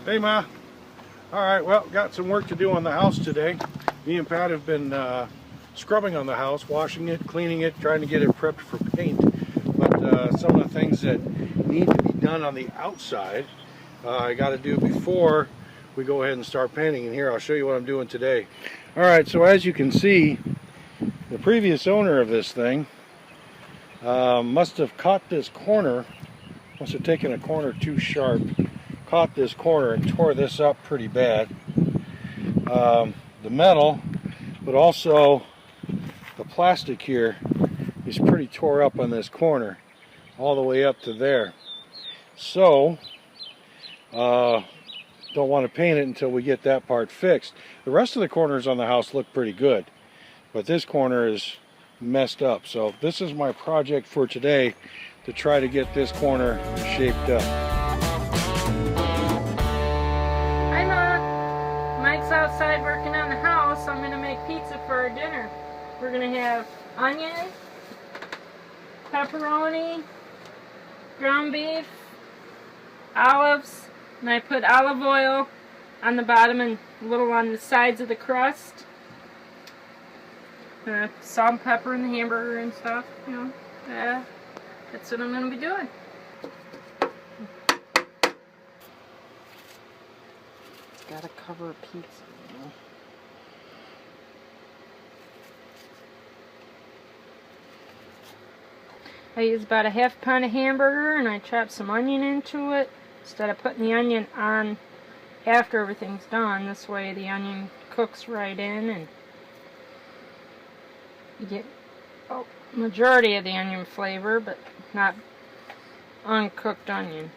Hey Ma. Alright, well, got some work to do on the house today. Me and Pat have been scrubbing on the house, washing it, cleaning it, trying to get it prepped for paint. But some of the things that need to be done on the outside, I got to do before we go ahead and start painting. And here, I'll show you what I'm doing today. Alright, so as you can see, the previous owner of this thing must have caught this corner, must have taken a corner too sharp, caught this corner and tore this up pretty bad. The metal, but also the plastic here is pretty tore up on this corner, all the way up to there. So, don't want to paint it until we get that part fixed. The rest of the corners on the house look pretty good, but this corner is messed up. So this is my project for today, to try to get this corner shaped up. Mike's outside working on the house. I'm gonna make pizza for our dinner. We're gonna have onion, pepperoni, ground beef, olives, and I put olive oil on the bottom and a little on the sides of the crust. Salt and pepper in the hamburger and stuff, you know. That's what I'm gonna be doing. Gotta cover a pizza, you know. I use about a half pound of hamburger and I chop some onion into it instead of putting the onion on after everything's done. This way the onion cooks right in and you get majority of the onion flavor, but not uncooked onion.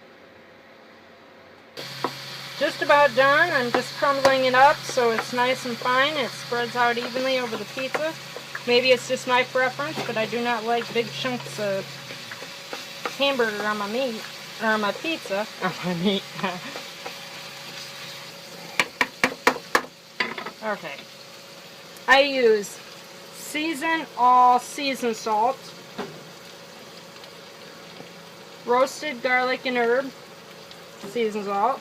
Just about done. I'm just crumbling it up so it's nice and fine. It spreads out evenly over the pizza. Maybe it's just my preference, but I do not like big chunks of hamburger on my meat, or on my pizza. On my meat. Okay. I use all season salt, roasted garlic and herb, season salt,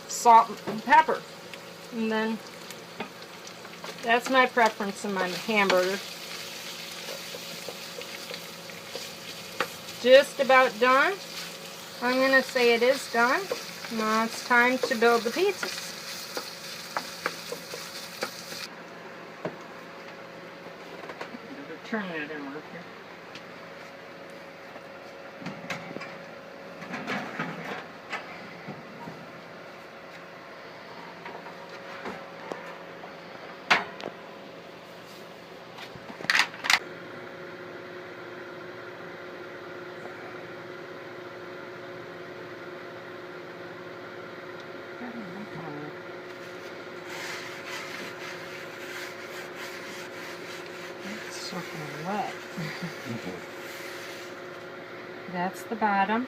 salt and pepper, and then that's my preference in my hamburger. Just about done. I'm gonna say it is done. Now it's time to build the pizzas. Turn that in work here. It's soaking wet. That's the bottom.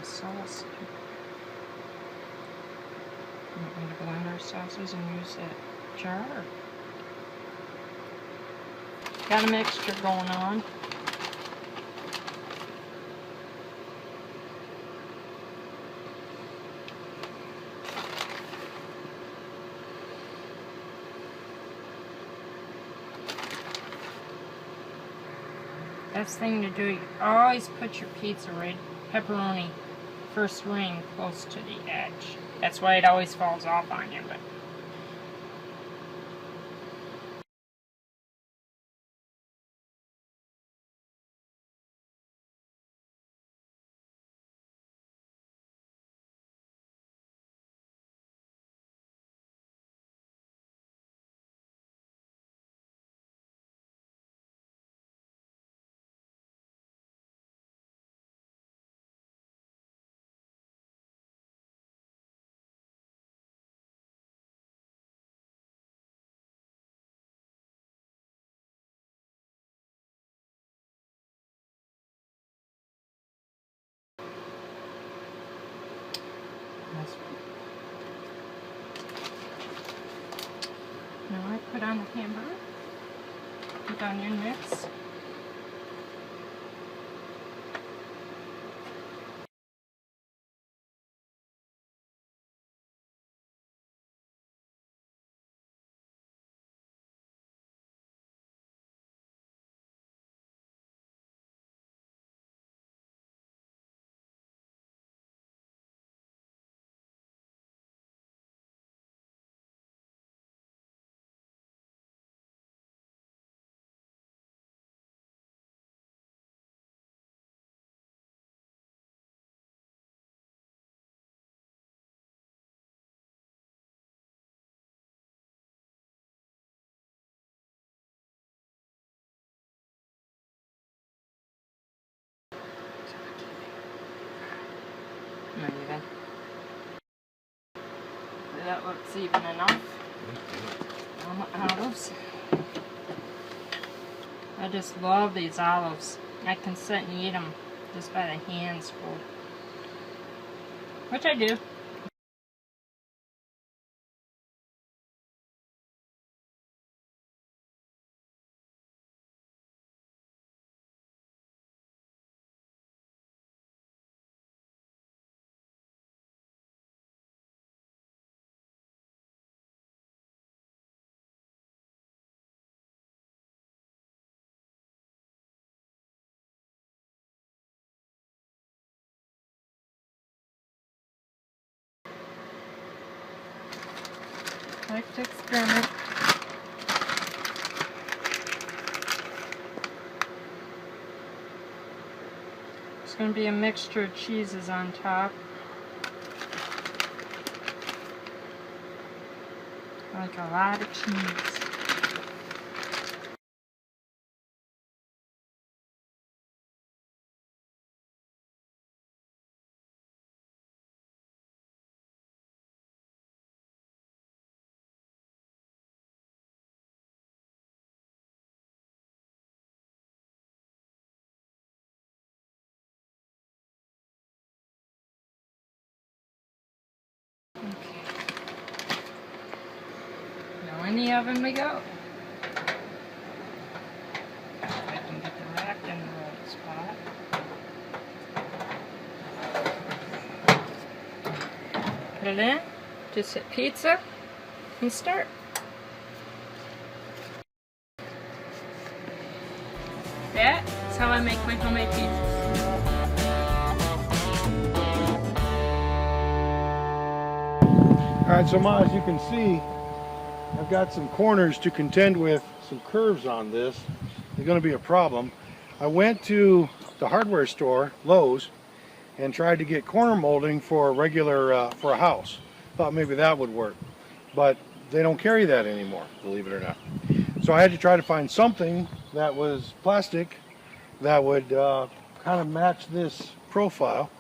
Sauce. I'm going to blend our sauces and use that jar. Got a mixture going on. Best thing to do, you always put your pizza pepperoni first ring close to the edge. That's why it always falls off on you, but Now I put on the hamburger with onion mix. Not even. That looks even enough. Olives. I just love these olives. I can sit and eat them just by the hands full. Which I do. I like to experiment. It's going to be a mixture of cheeses on top. I like a lot of cheese. Now in the oven we go. If I can get the rack in the right spot. Put it in, just hit pizza, and start. That's how I make my homemade pizzas. Alright, so Ma, as you can see, I've got some corners to contend with, some curves on this. They're going to be a problem. I went to the hardware store, Lowe's, and tried to get corner molding for a regular, for a house. Thought maybe that would work, but they don't carry that anymore, believe it or not. So I had to try to find something that was plastic that would kind of match this profile.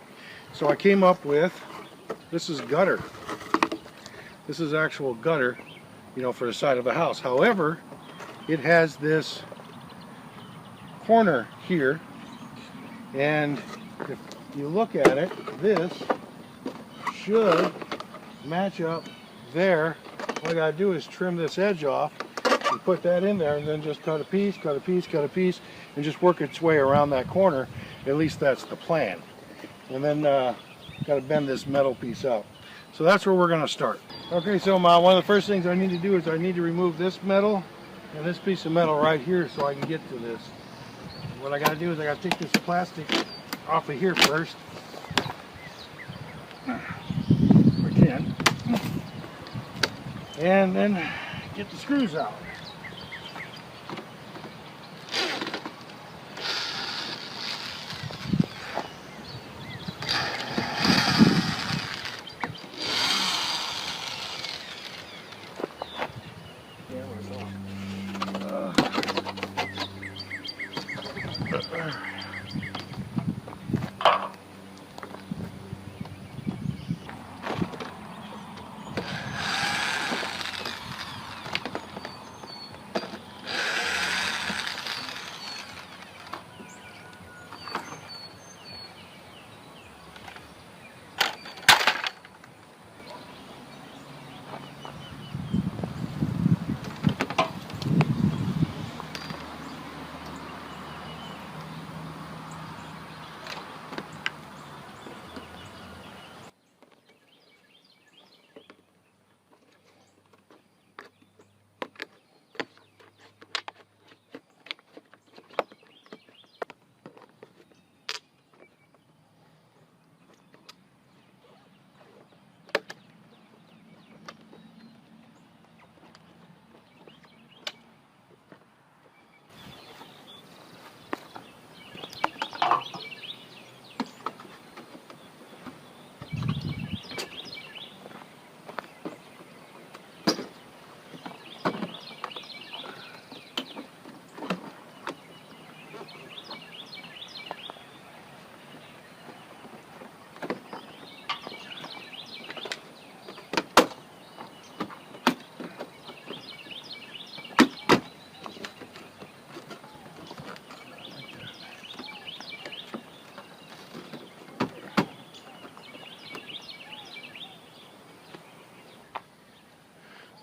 So I came up with, this is gutter. This is actual gutter, you know, for the side of the house. However, it has this corner here, and if you look at it, this should match up there. All I gotta do is trim this edge off and put that in there, and then just cut a piece, cut a piece, cut a piece, and just work its way around that corner. At least that's the plan. And then gotta bend this metal piece out. So that's where we're gonna start. Okay, so Ma, one of the first things I need to do is I need to remove this metal and this piece of metal right here so I can get to this. What I gotta do is I gotta take this plastic off of here first. If I can. And then get the screws out.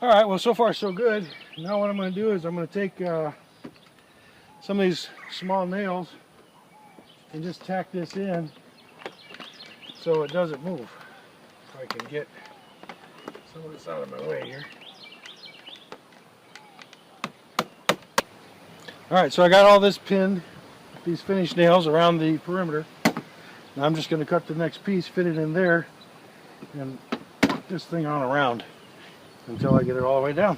All right, well, so far so good. Now what I'm going to do is I'm going to take some of these small nails and just tack this in so it doesn't move. If I can get some of this out of my way here. All right, so I got all this pinned, these finished nails around the perimeter. Now I'm just going to cut the next piece, fit it in there, and put this thing on around until I get it all the way down.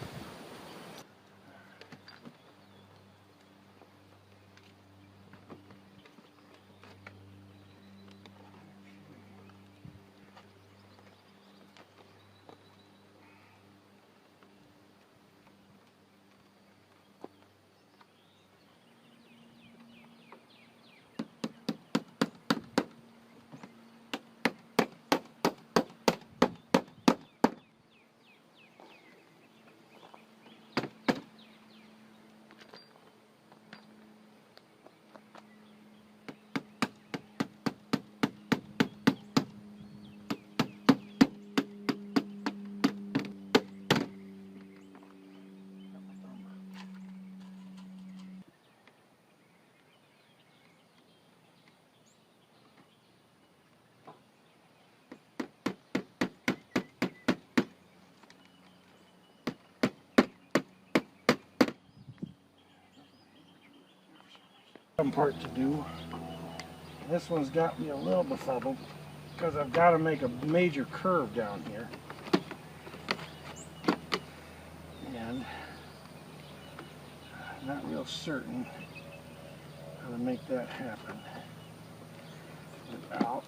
Part to do. This one's got me a little befuddled because I've got to make a major curve down here, and I'm not real certain how to make that happen without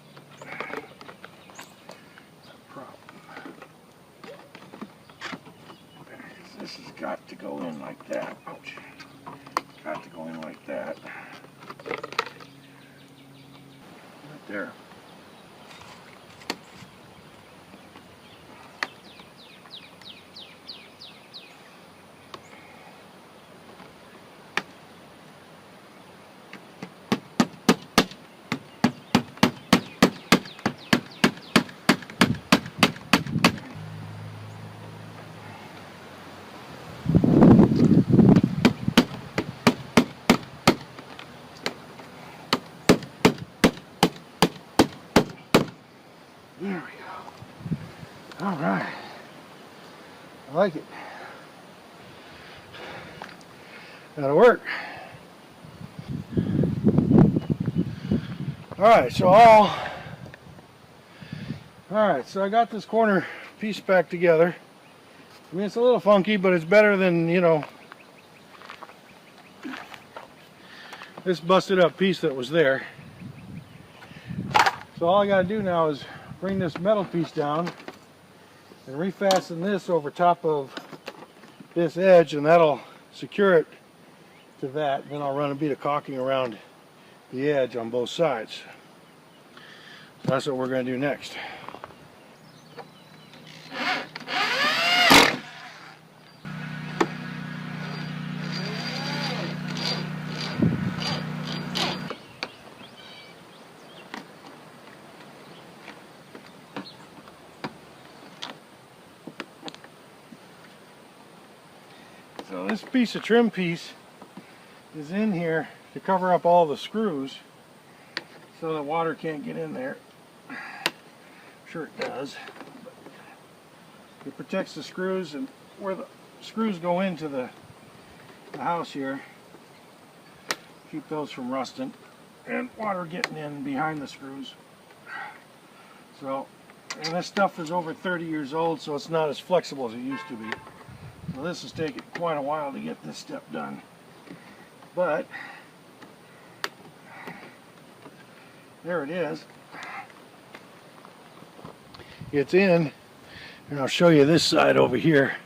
a problem. This has got to go in like that. Ouch. Got to go in like that. Right there. There we go. All right. I like it. That'll work. All right, so I got this corner piece back together. I mean, it's a little funky, but it's better than, you know, this busted up piece that was there. So all I got to do now is bring this metal piece down and refasten this over top of this edge, and that'll secure it to that. Then I'll run a bead of caulking around the edge on both sides. So that's what we're going to do next. So this piece of trim piece is in here to cover up all the screws so that water can't get in there. I'm sure it does. It protects the screws, and where the screws go into the house here, keep those from rusting and water getting in behind the screws. So, and this stuff is over 30 years old, so it's not as flexible as it used to be. So this has taken quite a while to get this step done. But there it is. It's in, and I'll show you this side over here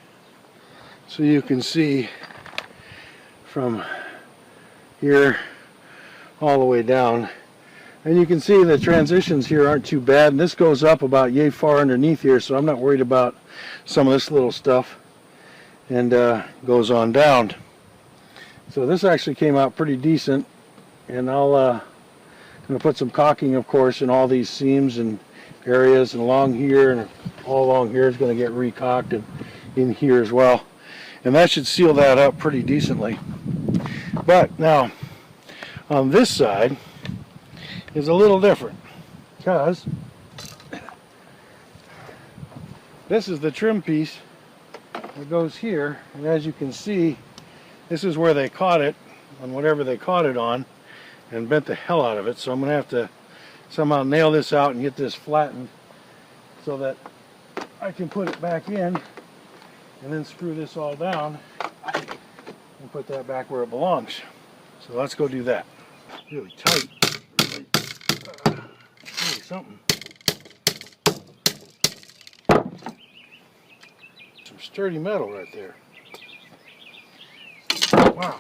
so you can see from here all the way down. And you can see the transitions here aren't too bad, and this goes up about yay far underneath here, so I'm not worried about some of this little stuff, and goes on down. So this actually came out pretty decent, and I'm going to put some caulking, of course, in all these seams and areas, and along here and all along here is going to get re-caulked and in here as well. And that should seal that up pretty decently. But now, on this side is a little different, because this is the trim piece that goes here, and as you can see, this is where they caught it on whatever they caught it on and bent the hell out of it. So I'm going to have to somehow nail this out and get this flattened so that I can put it back in and then screw this all down and put that back where it belongs. So let's go do that. Really tight. Really something. Some sturdy metal right there. Wow.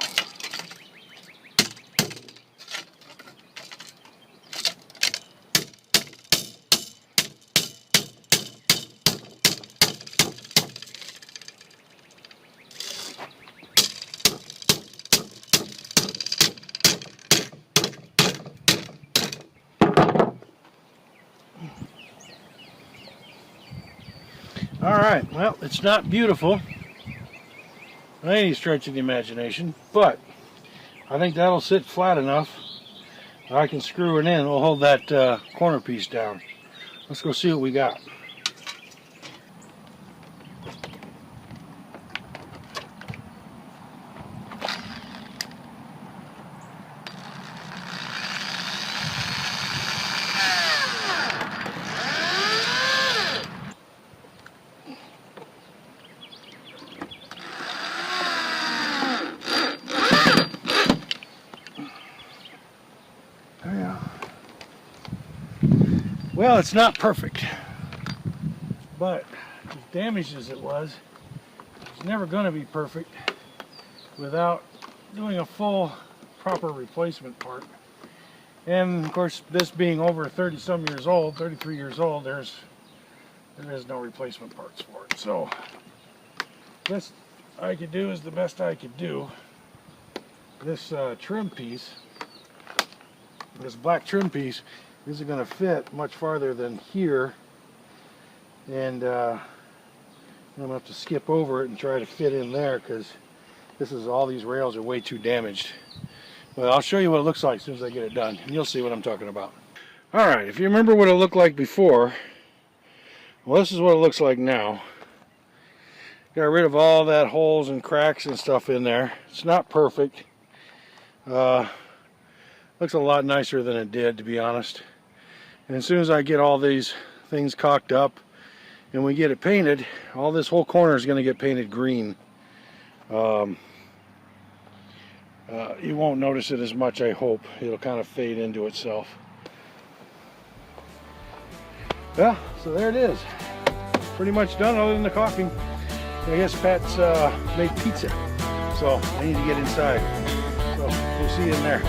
All right, well, it's not beautiful by any stretch of the imagination, but I think that'll sit flat enough that I can screw it in. We'll hold that corner piece down. Let's go see what we got. Well, it's not perfect, but as damaged as it was, it's never going to be perfect without doing a full, proper replacement part. And of course, this being over 30-some years old, 33 years old, there is no replacement parts for it. So, best I could do is the best I could do. This trim piece, this black trim piece, isn't going to fit much farther than here, and I'm going to have to skip over it and try to fit in there, because all these rails are way too damaged. Well, I'll show you what it looks like as soon as I get it done, and you'll see what I'm talking about. Alright, if you remember what it looked like before, well, this is what it looks like now. Got rid of all that holes and cracks and stuff in there. It's not perfect. Looks a lot nicer than it did, to be honest. And as soon as I get all these things caulked up and we get it painted, all this whole corner is going to get painted green. You won't notice it as much, I hope. It'll kind of fade into itself. Yeah, so there it is. Pretty much done other than the caulking. I guess Pat's made pizza, so I need to get inside. So we'll see you in there.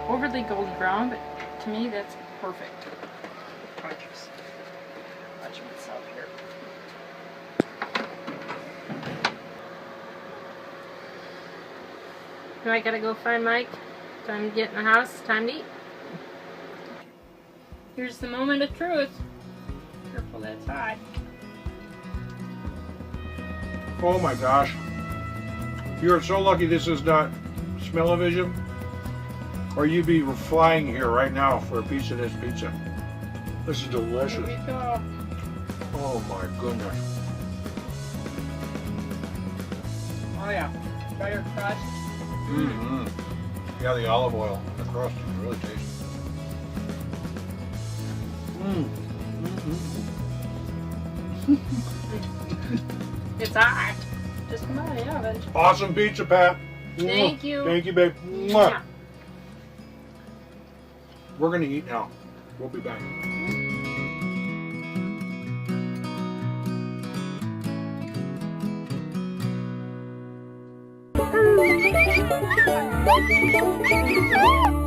Overly golden brown, but to me that's perfect. I'll just watch myself here. Do I gotta go find Mike? Time to get in the house, time to eat. Here's the moment of truth. Careful, that's hot. Oh my gosh. You're so lucky this is not smell-o-vision, or you'd be flying here right now for a piece of this pizza. This is delicious. Here we go. Oh my goodness. Oh yeah, butter crust. Mm-hmm. Yeah, the olive oil and the crust is really tasty. It's hot. Just come out of the oven. Awesome pizza, Pat. Thank you. Thank you, babe. Yeah. We're gonna eat now. We'll be back. Thank you.